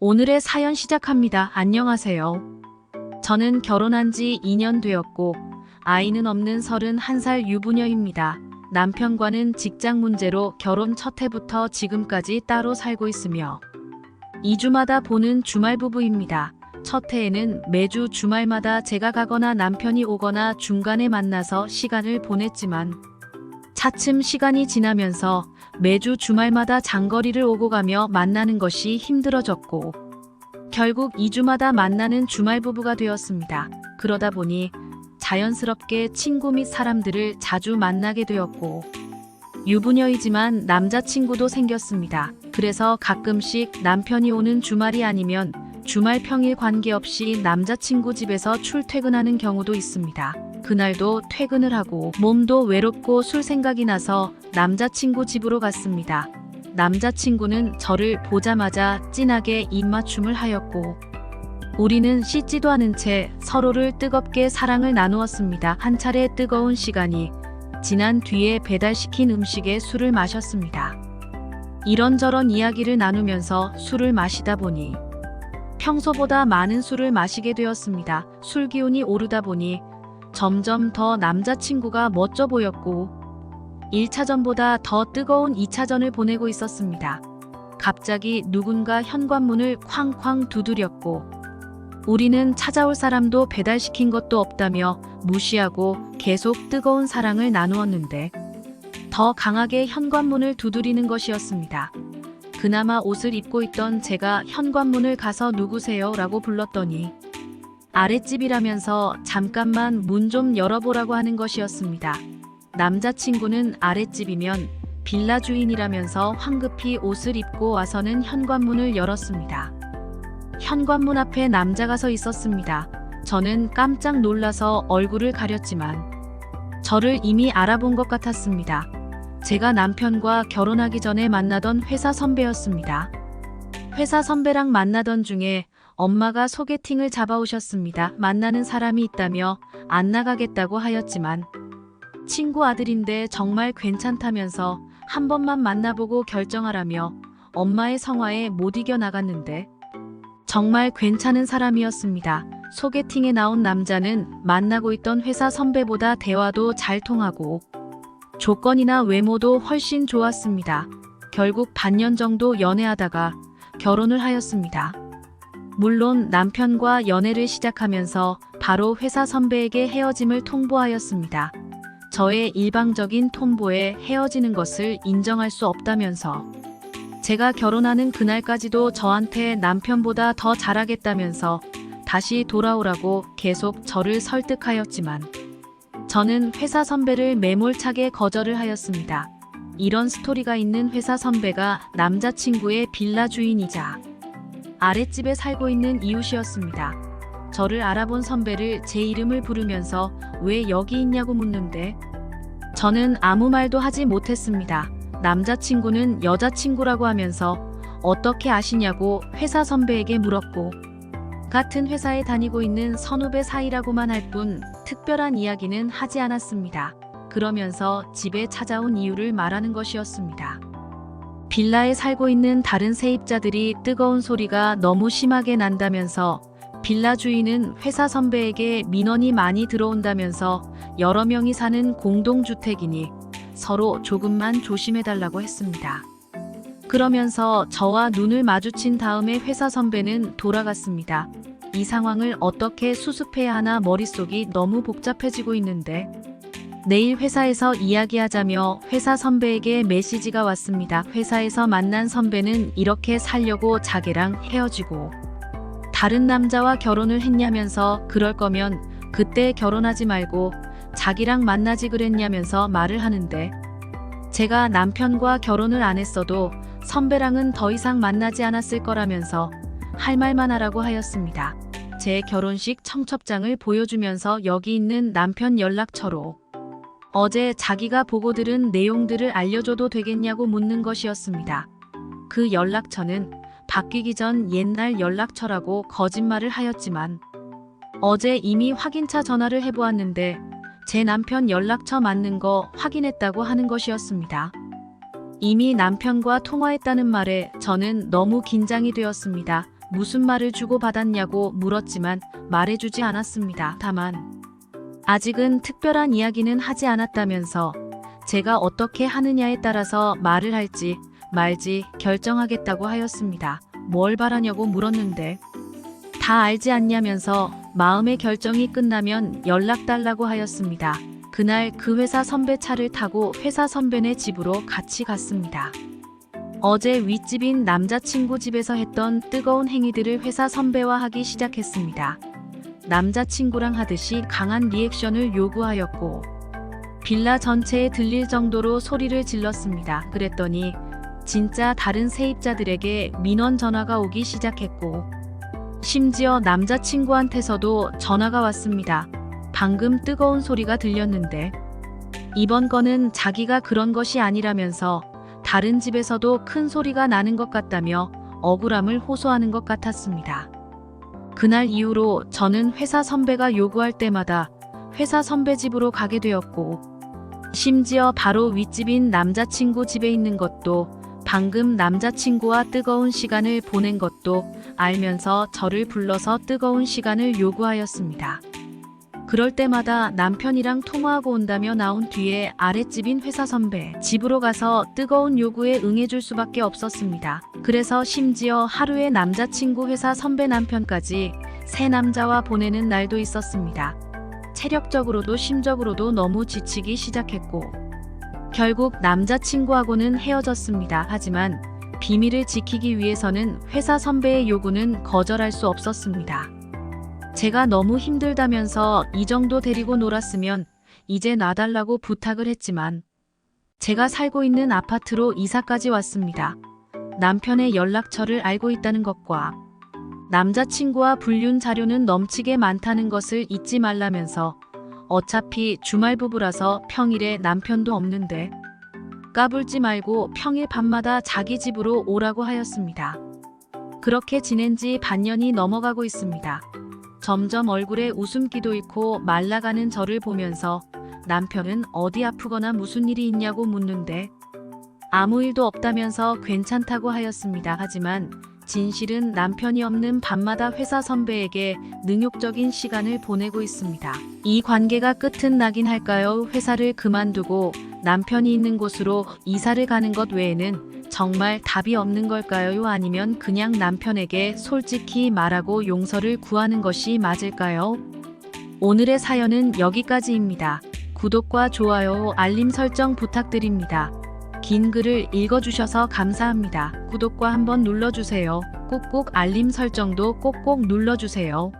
오늘의 사연 시작합니다. 안녕하세요. 저는 결혼한 지 2년 되었고 아이는 없는 31살 유부녀입니다. 남편과는 직장 문제로 결혼 첫 해부터 지금까지 따로 살고 있으며 2주마다 보는 주말 부부입니다. 첫 해에는 매주 주말마다 제가 가거나 남편이 오거나 중간에 만나서 시간을 보냈지만 차츰 시간이 지나면서 매주 주말마다 장거리를 오고 가며 만나는 것이 힘들어졌고 결국 2주마다 만나는 주말 부부가 되었습니다. 그러다 보니 자연스럽게 친구 및 사람들을 자주 만나게 되었고 유부녀이지만 남자친구도 생겼습니다. 그래서 가끔씩 남편이 오는 주말이 아니면 주말 평일 관계없이 남자친구 집에서 출퇴근하는 경우도 있습니다. 그날도 퇴근을 하고 몸도 외롭고 술 생각이 나서 남자친구 집으로 갔습니다. 남자친구는 저를 보자마자 진하게 입맞춤을 하였고 우리는 씻지도 않은 채 서로를 뜨겁게 사랑을 나누었습니다. 한 차례 뜨거운 시간이 지난 뒤에 배달시킨 음식에 술을 마셨습니다. 이런저런 이야기를 나누면서 술을 마시다 보니 평소보다 많은 술을 마시게 되었습니다. 술 기운이 오르다 보니 점점 더 남자친구가 멋져 보였고 1차전보다 더 뜨거운 2차전을 보내고 있었습니다. 갑자기 누군가 현관문을 쾅쾅 두드렸고 우리는 찾아올 사람도 배달시킨 것도 없다며 무시하고 계속 뜨거운 사랑을 나누었는데 더 강하게 현관문을 두드리는 것이었습니다. 그나마 옷을 입고 있던 제가 현관문을 가서 누구세요? 라고 불렀더니 아랫집이라면서 잠깐만 문 좀 열어보라고 하는 것이었습니다. 남자친구는 아랫집이면 빌라 주인이라면서 황급히 옷을 입고 와서는 현관문을 열었습니다. 현관문 앞에 남자가 서 있었습니다. 저는 깜짝 놀라서 얼굴을 가렸지만 저를 이미 알아본 것 같았습니다. 제가 남편과 결혼하기 전에 만나던 회사 선배였습니다. 회사 선배랑 만나던 중에 엄마가 소개팅을 잡아오셨습니다. 만나는 사람이 있다며 안 나가겠다고 하였지만 친구 아들인데 정말 괜찮다면서 한 번만 만나보고 결정하라며 엄마의 성화에 못 이겨 나갔는데 정말 괜찮은 사람이었습니다. 소개팅에 나온 남자는 만나고 있던 회사 선배보다 대화도 잘 통하고 조건이나 외모도 훨씬 좋았습니다. 결국 반년 정도 연애하다가 결혼을 하였습니다. 물론 남편과 연애를 시작하면서 바로 회사 선배에게 헤어짐을 통보하였습니다. 저의 일방적인 통보에 헤어지는 것을 인정할 수 없다면서 제가 결혼하는 그날까지도 저한테 남편보다 더 잘하겠다면서 다시 돌아오라고 계속 저를 설득하였지만 저는 회사 선배를 매몰차게 거절을 하였습니다. 이런 스토리가 있는 회사 선배가 남자친구의 빌라 주인이자 아랫집에 살고 있는 이웃이었습니다. 저를 알아본 선배를 제 이름을 부르면서 왜 여기 있냐고 묻는데 저는 아무 말도 하지 못했습니다. 남자친구는 여자친구라고 하면서 어떻게 아시냐고 회사 선배에게 물었고 같은 회사에 다니고 있는 선후배 사이라고만 할 뿐 특별한 이야기는 하지 않았습니다. 그러면서 집에 찾아온 이유를 말하는 것이었습니다. 빌라에 살고 있는 다른 세입자들이 뜨거운 소리가 너무 심하게 난다면서 빌라 주인은 회사 선배에게 민원이 많이 들어온다면서 여러 명이 사는 공동주택이니 서로 조금만 조심해달라고 했습니다. 그러면서 저와 눈을 마주친 다음에 회사 선배는 돌아갔습니다. 이 상황을 어떻게 수습해야 하나 머릿속이 너무 복잡해지고 있는데 내일 회사에서 이야기하자며 회사 선배에게 메시지가 왔습니다. 회사에서 만난 선배는 이렇게 살려고 자기랑 헤어지고 다른 남자와 결혼을 했냐면서 그럴 거면 그때 결혼하지 말고 자기랑 만나지 그랬냐면서 말을 하는데 제가 남편과 결혼을 안 했어도 선배랑은 더 이상 만나지 않았을 거라면서 할 말만 하라고 하였습니다. 제 결혼식 청첩장을 보여주면서 여기 있는 남편 연락처로 어제 자기가 보고 들은 내용들을 알려줘도 되겠냐고 묻는 것이었습니다. 그 연락처는 바뀌기 전 옛날 연락처라고 거짓말을 하였지만 어제 이미 확인차 전화를 해보았는데 제 남편 연락처 맞는 거 확인했다고 하는 것이었습니다. 이미 남편과 통화했다는 말에 저는 너무 긴장이 되었습니다. 무슨 말을 주고받았냐고 물었지만 말해주지 않았습니다. 다만 아직은 특별한 이야기는 하지 않았다면서 제가 어떻게 하느냐에 따라서 말을 할지 말지 결정하겠다고 하였습니다. 뭘 바라냐고 물었는데 다 알지 않냐면서 마음의 결정이 끝나면 연락 달라고 하였습니다. 그날 그 회사 선배 차를 타고 회사 선배네 집으로 같이 갔습니다. 어제 윗집인 남자친구 집에서 했던 뜨거운 행위들을 회사 선배와 하기 시작했습니다. 남자친구랑 하듯이 강한 리액션을 요구하였고 빌라 전체에 들릴 정도로 소리를 질렀습니다. 그랬더니 진짜 다른 세입자들에게 민원 전화가 오기 시작했고 심지어 남자친구한테서도 전화가 왔습니다. 방금 뜨거운 소리가 들렸는데 이번 건은 자기가 그런 것이 아니라면서 다른 집에서도 큰 소리가 나는 것 같다며 억울함을 호소하는 것 같았습니다. 그날 이후로 저는 회사 선배가 요구할 때마다 회사 선배 집으로 가게 되었고 심지어 바로 윗집인 남자친구 집에 있는 것도 방금 남자친구와 뜨거운 시간을 보낸 것도 알면서 저를 불러서 뜨거운 시간을 요구하였습니다. 그럴 때마다 남편이랑 통화하고 온다며 나온 뒤에 아랫집인 회사 선배 집으로 가서 뜨거운 요구에 응해줄 수밖에 없었습니다. 그래서 심지어 하루에 남자친구 회사 선배 남편까지 새 남자와 보내는 날도 있었습니다. 체력적으로도 심적으로도 너무 지치기 시작했고 결국 남자친구하고는 헤어졌습니다. 하지만 비밀을 지키기 위해서는 회사 선배의 요구는 거절할 수 없었습니다. 제가 너무 힘들다면서 이 정도 데리고 놀았으면 이제 놔달라고 부탁을 했지만 제가 살고 있는 아파트로 이사까지 왔습니다. 남편의 연락처를 알고 있다는 것과 남자친구와 불륜 자료는 넘치게 많다는 것을 잊지 말라면서 어차피 주말 부부라서 평일에 남편도 없는데 까불지 말고 평일 밤마다 자기 집으로 오라고 하였습니다. 그렇게 지낸 지 반년이 넘어가고 있습니다. 점점 얼굴에 웃음기도 잃고 말라가는 저를 보면서 남편은 어디 아프거나 무슨 일이 있냐고 묻는데 아무 일도 없다면서 괜찮다고 하였습니다. 하지만 진실은 남편이 없는 밤마다 회사 선배에게 능욕적인 시간을 보내고 있습니다. 이 관계가 끝은 나긴 할까요? 회사를 그만두고 남편이 있는 곳으로 이사를 가는 것 외에는 정말 답이 없는 걸까요? 아니면 그냥 남편에게 솔직히 말하고 용서를 구하는 것이 맞을까요? 오늘의 사연은 여기까지입니다. 구독과 좋아요, 알림 설정 부탁드립니다. 긴 글을 읽어주셔서 감사합니다. 구독과 한번 눌러주세요. 꾹꾹 알림 설정도 꼭꼭 눌러주세요.